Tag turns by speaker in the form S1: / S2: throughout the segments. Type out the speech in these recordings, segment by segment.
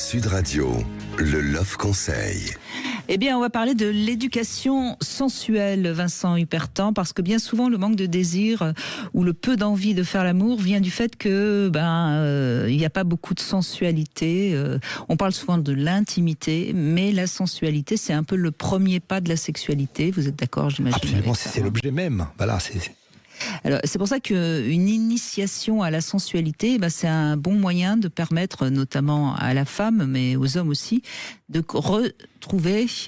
S1: Sud Radio, le Love Conseil.
S2: Eh bien, on va parler de l'éducation sensuelle, Vincent Hupertan, parce que bien souvent, le manque de désir ou le peu d'envie de faire l'amour vient du fait que il n'y a pas beaucoup de sensualité. On parle souvent de l'intimité, mais la sensualité, c'est un peu le premier pas de la sexualité. Vous êtes d'accord, j'imagine?
S3: Absolument, c'est l'objet même. Voilà,
S2: Alors, c'est pour ça qu'une initiation à la sensualité, c'est un bon moyen de permettre, notamment à la femme, mais aux hommes aussi, de retrouver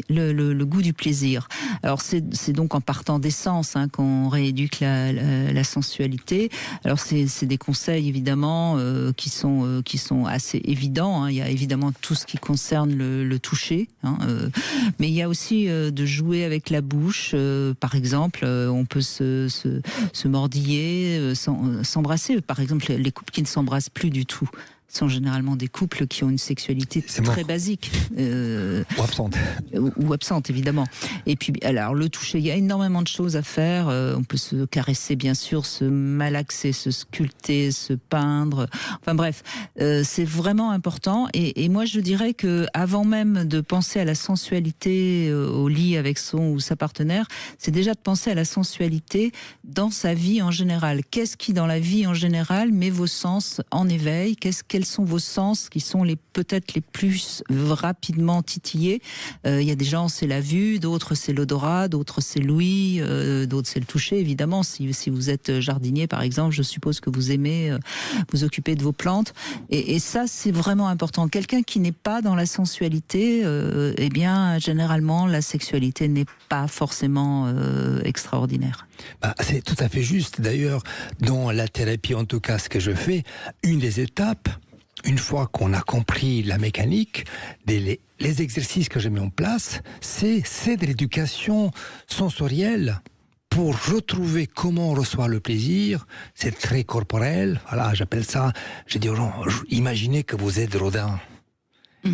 S2: le goût du plaisir. Alors, c'est donc en partant des sens qu'on rééduque la sensualité. Alors, c'est des conseils, évidemment, qui sont assez évidents. Il y a évidemment tout ce qui concerne le toucher, mais il y a aussi de jouer avec la bouche. Par exemple, on peut se mordiller, s'embrasser. Par exemple, les couples qui ne s'embrassent plus du tout sont généralement des couples qui ont une sexualité très basique.
S3: Ou absente.
S2: Ou absente, évidemment. Et puis, alors, le toucher, il y a énormément de choses à faire. On peut se caresser, bien sûr, se malaxer, se sculpter, se peindre. Enfin bref, c'est vraiment important. Et moi, je dirais que avant même de penser à la sensualité au lit avec son ou sa partenaire, c'est déjà de penser à la sensualité dans sa vie en général. Qu'est-ce qui, dans la vie en général, met vos sens en éveil? Quels sont vos sens qui sont peut-être les plus rapidement titillés? Il y a des gens, c'est la vue, d'autres c'est l'odorat, d'autres c'est l'ouïe, d'autres c'est le toucher, évidemment. Si vous êtes jardinier, par exemple, je suppose que vous aimez vous occuper de vos plantes. Et ça, c'est vraiment important. Quelqu'un qui n'est pas dans la sensualité, eh bien, généralement, la sexualité n'est pas forcément extraordinaire.
S3: C'est tout à fait juste. D'ailleurs, dans la thérapie, en tout cas, ce que je fais, une des étapes, une fois qu'on a compris la mécanique, les exercices que je mets en place, c'est de l'éducation sensorielle pour retrouver comment on reçoit le plaisir. C'est très corporel. Voilà, j'appelle ça, je dis aux gens, imaginez que vous êtes Rodin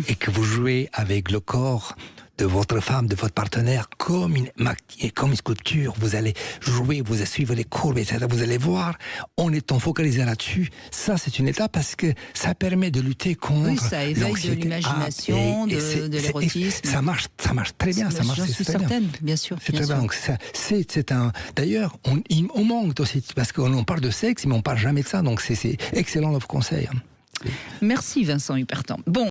S3: et que vous jouez avec le corps de votre femme, de votre partenaire, comme une sculpture. Vous allez jouer, vous allez suivre les courbes, etc. Vous allez voir, en étant focalisé là-dessus, ça c'est une étape parce que ça permet de lutter contre...
S2: Oui, ça éveille de l'imagination, de l'érotisme.
S3: Ça marche très bien.
S2: J'en suis certaine, bien sûr.
S3: C'est très bien. Donc, d'ailleurs, on manque aussi, parce qu'on parle de sexe, mais on ne parle jamais de ça. Donc c'est excellent, le conseil.
S2: Merci Vincent Hupertan. Bon.